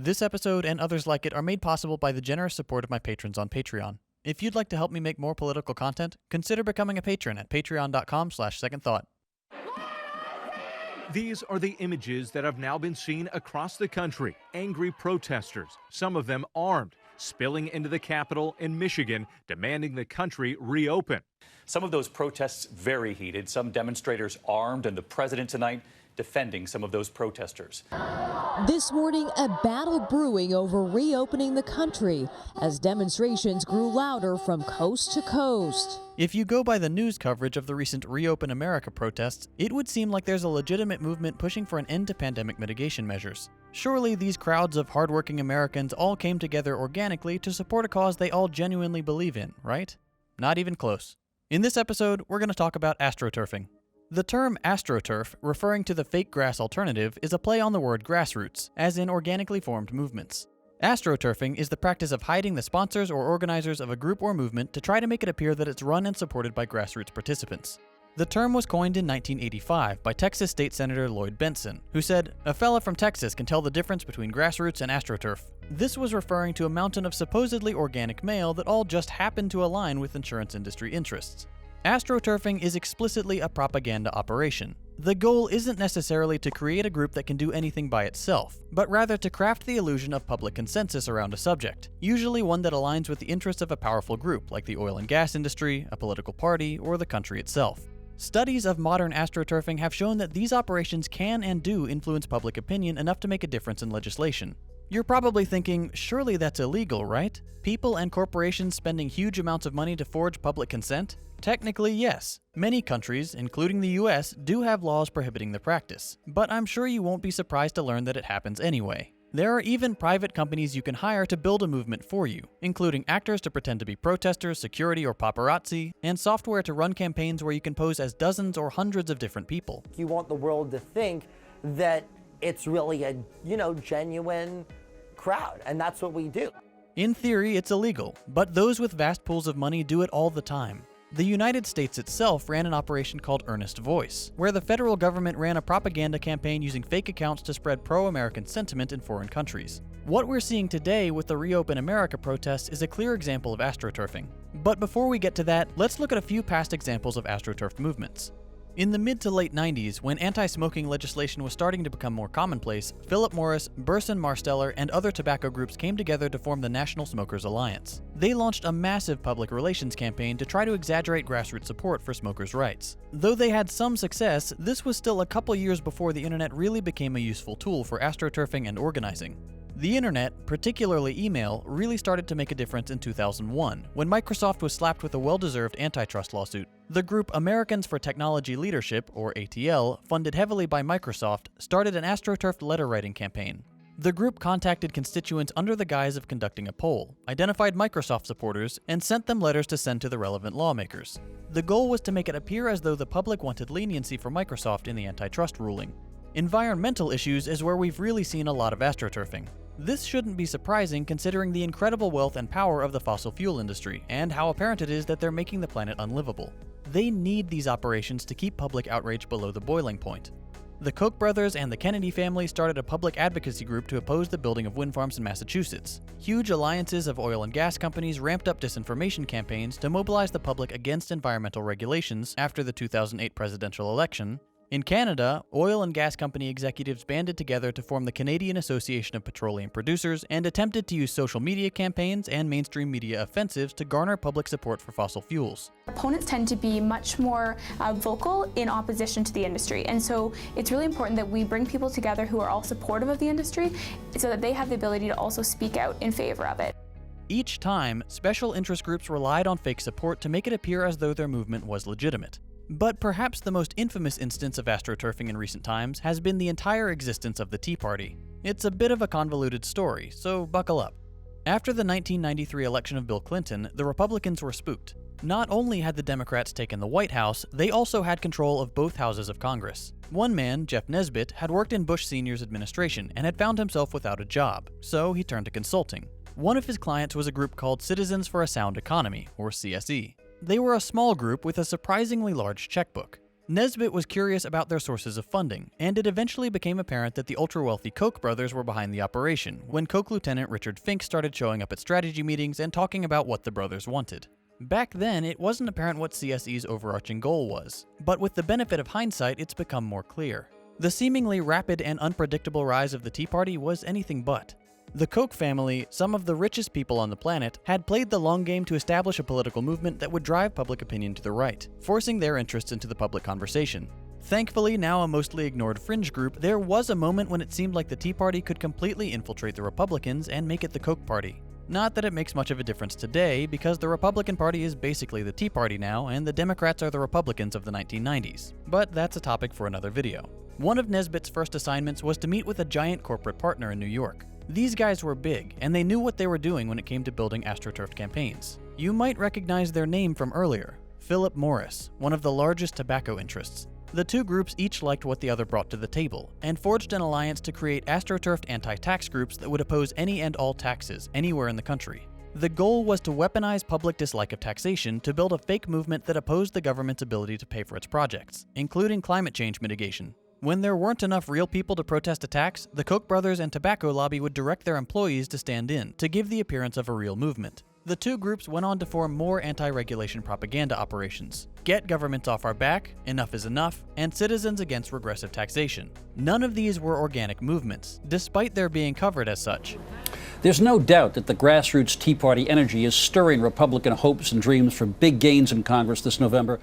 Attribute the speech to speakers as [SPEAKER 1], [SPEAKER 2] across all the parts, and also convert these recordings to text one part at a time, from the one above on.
[SPEAKER 1] This episode and others like it are made possible by the generous support of my patrons on Patreon. If you'd like to help me make more political content, consider becoming a patron at patreon.com/secondthought.
[SPEAKER 2] These are the images that have now been seen across the country. Angry protesters, some of them armed, spilling into the Capitol in Michigan, demanding the country reopen.
[SPEAKER 3] Some of those protests very heated, some demonstrators armed, and the president tonight defending some of those protesters.
[SPEAKER 4] This morning, a battle brewing over reopening the country as demonstrations grew louder from coast to coast.
[SPEAKER 1] If you go by the news coverage of the recent Reopen America protests, it would seem like there's a legitimate movement pushing for an end to pandemic mitigation measures. Surely these crowds of hardworking Americans all came together organically to support a cause they all genuinely believe in, right? Not even close. In this episode, we're going to talk about astroturfing. The term astroturf, referring to the fake grass alternative, is a play on the word grassroots, as in organically formed movements. Astroturfing is the practice of hiding the sponsors or organizers of a group or movement to try to make it appear that it's run and supported by grassroots participants. The term was coined in 1985 by Texas State Senator Lloyd Bentsen, who said, "A fella from Texas can tell the difference between grassroots and astroturf." This was referring to a mountain of supposedly organic mail that all just happened to align with insurance industry interests. Astroturfing is explicitly a propaganda operation. The goal isn't necessarily to create a group that can do anything by itself, but rather to craft the illusion of public consensus around a subject, usually one that aligns with the interests of a powerful group like the oil and gas industry, a political party, or the country itself. Studies of modern astroturfing have shown that these operations can and do influence public opinion enough to make a difference in legislation. You're probably thinking, surely that's illegal, right? People and corporations spending huge amounts of money to forge public consent? Technically, yes. Many countries, including the US, do have laws prohibiting the practice, but I'm sure you won't be surprised to learn that it happens anyway. There are even private companies you can hire to build a movement for you, including actors to pretend to be protesters, security, or paparazzi, and software to run campaigns where you can pose as dozens or hundreds of different people.
[SPEAKER 5] You want the world to think that it's really a, genuine crowd, and that's what we do.
[SPEAKER 1] In theory, it's illegal, but those with vast pools of money do it all the time. The United States itself ran an operation called Earnest Voice, where the federal government ran a propaganda campaign using fake accounts to spread pro-American sentiment in foreign countries. What we're seeing today with the Reopen America protests is a clear example of astroturfing. But before we get to that, let's look at a few past examples of astroturf movements. In the mid to late 90s, when anti-smoking legislation was starting to become more commonplace, Philip Morris, Burson Marsteller, and other tobacco groups came together to form the National Smokers Alliance. They launched a massive public relations campaign to try to exaggerate grassroots support for smokers' rights. Though they had some success, this was still a couple years before the internet really became a useful tool for astroturfing and organizing. The internet, particularly email, really started to make a difference in 2001, when Microsoft was slapped with a well-deserved antitrust lawsuit. The group Americans for Technology Leadership, or ATL, funded heavily by Microsoft, started an AstroTurf letter-writing campaign. The group contacted constituents under the guise of conducting a poll, identified Microsoft supporters, and sent them letters to send to the relevant lawmakers. The goal was to make it appear as though the public wanted leniency for Microsoft in the antitrust ruling. Environmental issues is where we've really seen a lot of astroturfing. This shouldn't be surprising considering the incredible wealth and power of the fossil fuel industry, and how apparent it is that they're making the planet unlivable. They need these operations to keep public outrage below the boiling point. The Koch brothers and the Kennedy family started a public advocacy group to oppose the building of wind farms in Massachusetts. Huge alliances of oil and gas companies ramped up disinformation campaigns to mobilize the public against environmental regulations after the 2008 presidential election. In Canada, oil and gas company executives banded together to form the Canadian Association of Petroleum Producers and attempted to use social media campaigns and mainstream media offensives to garner public support for fossil fuels.
[SPEAKER 6] Opponents tend to be much more vocal in opposition to the industry, and so it's really important that we bring people together who are all supportive of the industry so that they have the ability to also speak out in favor of it.
[SPEAKER 1] Each time, special interest groups relied on fake support to make it appear as though their movement was legitimate. But perhaps the most infamous instance of astroturfing in recent times has been the entire existence of the Tea Party. It's a bit of a convoluted story, so buckle up. After the 1993 election of Bill Clinton, the Republicans were spooked. Not only had the Democrats taken the White House, they also had control of both houses of Congress. One man, Jeff Nesbit, had worked in Bush Sr.'s administration and had found himself without a job, so he turned to consulting. One of his clients was a group called Citizens for a Sound Economy, or CSE. They were a small group with a surprisingly large checkbook. Nesbit was curious about their sources of funding, and it eventually became apparent that the ultra-wealthy Koch brothers were behind the operation when Koch Lieutenant Richard Fink started showing up at strategy meetings and talking about what the brothers wanted. Back then, it wasn't apparent what CSE's overarching goal was, but with the benefit of hindsight, it's become more clear. The seemingly rapid and unpredictable rise of the Tea Party was anything but. The Koch family, some of the richest people on the planet, had played the long game to establish a political movement that would drive public opinion to the right, forcing their interests into the public conversation. Thankfully, now a mostly ignored fringe group, there was a moment when it seemed like the Tea Party could completely infiltrate the Republicans and make it the Koch party. Not that it makes much of a difference today, because the Republican Party is basically the Tea Party now, and the Democrats are the Republicans of the 1990s. But that's a topic for another video. One of Nesbit's first assignments was to meet with a giant corporate partner in New York. These guys were big, and they knew what they were doing when it came to building Astroturf campaigns. You might recognize their name from earlier, Philip Morris, one of the largest tobacco interests. The two groups each liked what the other brought to the table, and forged an alliance to create Astroturf anti-tax groups that would oppose any and all taxes anywhere in the country. The goal was to weaponize public dislike of taxation to build a fake movement that opposed the government's ability to pay for its projects, including climate change mitigation. When there weren't enough real people to protest a tax, the Koch brothers and tobacco lobby would direct their employees to stand in, to give the appearance of a real movement. The two groups went on to form more anti-regulation propaganda operations. Get governments off our back, enough is enough, and citizens against regressive taxation. None of these were organic movements, despite their being covered as such.
[SPEAKER 7] There's no doubt that the grassroots Tea Party energy is stirring Republican hopes and dreams for big gains in Congress this November.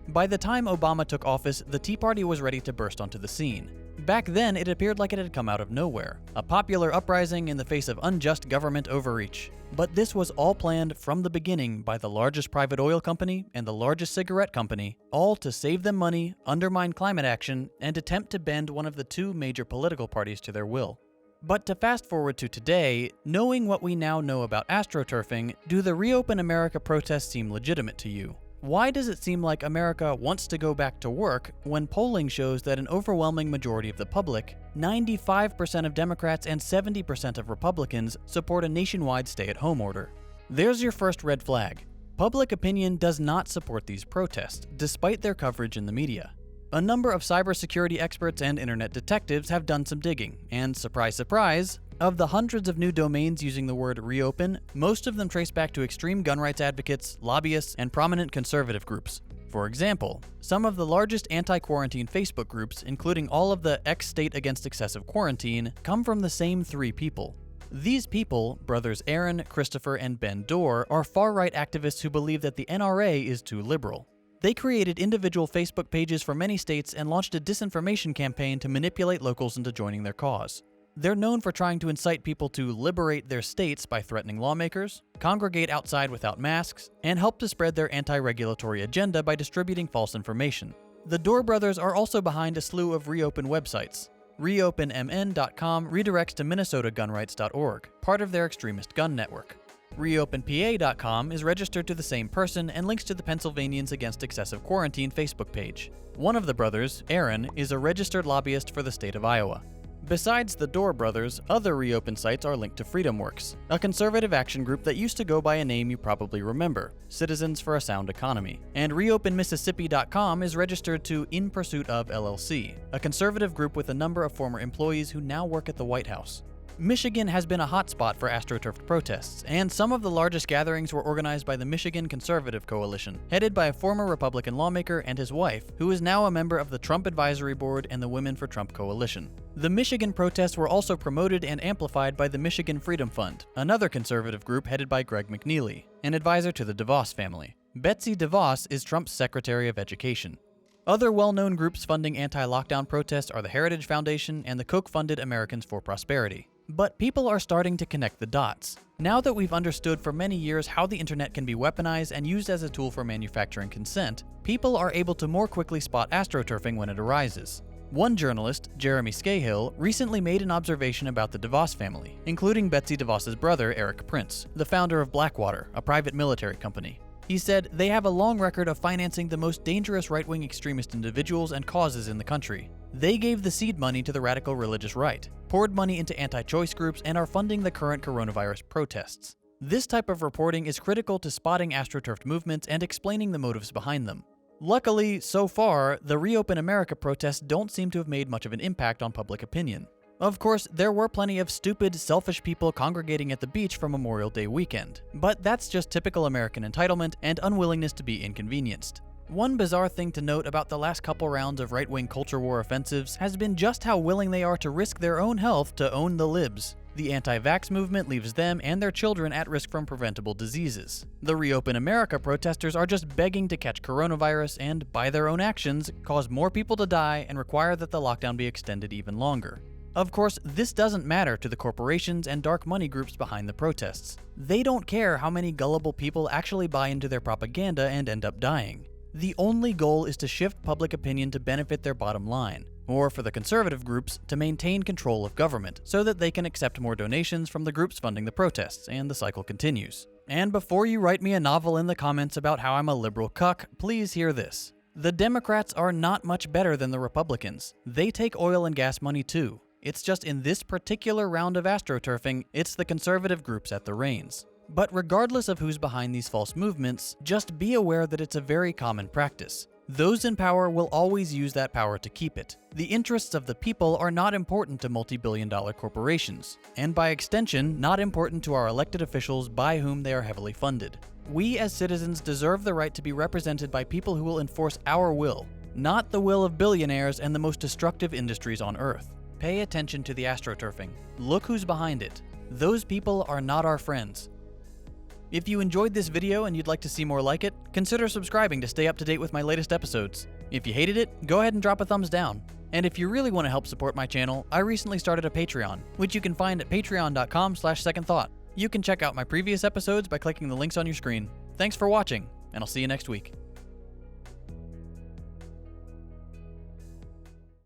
[SPEAKER 1] By the time Obama took office, the Tea Party was ready to burst onto the scene. Back then, it appeared like it had come out of nowhere, a popular uprising in the face of unjust government overreach. But this was all planned from the beginning by the largest private oil company and the largest cigarette company, all to save them money, undermine climate action, and attempt to bend one of the two major political parties to their will. But to fast forward to today, knowing what we now know about astroturfing, do the Reopen America protests seem legitimate to you? Why does it seem like America wants to go back to work when polling shows that an overwhelming majority of the public, 95% of Democrats and 70% of Republicans, support a nationwide stay-at-home order? There's your first red flag. Public opinion does not support these protests, despite their coverage in the media. A number of cybersecurity experts and internet detectives have done some digging, and surprise, surprise, of the hundreds of new domains using the word reopen, most of them trace back to extreme gun rights advocates, lobbyists, and prominent conservative groups. For example, some of the largest anti-quarantine Facebook groups, including all of the ex-state against excessive quarantine, come from the same three people. These people, brothers Aaron, Christopher, and Ben Dorr, are far-right activists who believe that the NRA is too liberal. They created individual Facebook pages for many states and launched a disinformation campaign to manipulate locals into joining their cause. They're known for trying to incite people to liberate their states by threatening lawmakers, congregate outside without masks, and help to spread their anti-regulatory agenda by distributing false information. The Dorr brothers are also behind a slew of Reopen websites. ReopenMN.com redirects to MinnesotaGunRights.org, part of their extremist gun network. ReopenPA.com is registered to the same person and links to the Pennsylvanians Against Excessive Quarantine Facebook page. One of the brothers, Aaron, is a registered lobbyist for the state of Iowa. Besides the Dorr brothers, other Reopen sites are linked to FreedomWorks, a conservative action group that used to go by a name you probably remember, Citizens for a Sound Economy. And ReopenMississippi.com is registered to In Pursuit of LLC, a conservative group with a number of former employees who now work at the White House. Michigan has been a hotspot for AstroTurf protests, and some of the largest gatherings were organized by the Michigan Conservative Coalition, headed by a former Republican lawmaker and his wife, who is now a member of the Trump Advisory Board and the Women for Trump Coalition. The Michigan protests were also promoted and amplified by the Michigan Freedom Fund, another conservative group headed by Greg McNeely, an advisor to the DeVos family. Betsy DeVos is Trump's Secretary of Education. Other well-known groups funding anti-lockdown protests are the Heritage Foundation and the Koch-funded Americans for Prosperity. But people are starting to connect the dots. Now that we've understood for many years how the internet can be weaponized and used as a tool for manufacturing consent, people are able to more quickly spot astroturfing when it arises. One journalist, Jeremy Scahill, recently made an observation about the DeVos family, including Betsy DeVos's brother, Eric Prince, the founder of Blackwater, a private military company. He said, "They have a long record of financing the most dangerous right-wing extremist individuals and causes in the country. They gave the seed money to the radical religious right, poured money into anti-choice groups, and are funding the current coronavirus protests." This type of reporting is critical to spotting astroturf movements and explaining the motives behind them. Luckily, so far, the Reopen America protests don't seem to have made much of an impact on public opinion. Of course, there were plenty of stupid, selfish people congregating at the beach for Memorial Day weekend, but that's just typical American entitlement and unwillingness to be inconvenienced. One bizarre thing to note about the last couple rounds of right-wing culture war offensives has been just how willing they are to risk their own health to own the libs. The anti-vax movement leaves them and their children at risk from preventable diseases. The Reopen America protesters are just begging to catch coronavirus and, by their own actions, cause more people to die and require that the lockdown be extended even longer. Of course, this doesn't matter to the corporations and dark money groups behind the protests. They don't care how many gullible people actually buy into their propaganda and end up dying. The only goal is to shift public opinion to benefit their bottom line, or for the conservative groups to maintain control of government so that they can accept more donations from the groups funding the protests, and the cycle continues. And before you write me a novel in the comments about how I'm a liberal cuck, please hear this. The Democrats are not much better than the Republicans. They take oil and gas money too. It's just in this particular round of astroturfing, it's the conservative groups at the reins. But regardless of who's behind these false movements, just be aware that it's a very common practice. Those in power will always use that power to keep it. The interests of the people are not important to multi-billion-dollar corporations, and by extension, not important to our elected officials by whom they are heavily funded. We as citizens deserve the right to be represented by people who will enforce our will, not the will of billionaires and the most destructive industries on Earth. Pay attention to the astroturfing. Look who's behind it. Those people are not our friends. If you enjoyed this video and you'd like to see more like it, consider subscribing to stay up to date with my latest episodes. If you hated it, go ahead and drop a thumbs down. And if you really want to help support my channel, I recently started a Patreon, which you can find at patreon.com/secondthought. You can check out my previous episodes by clicking the links on your screen. Thanks for watching, and I'll see you next week.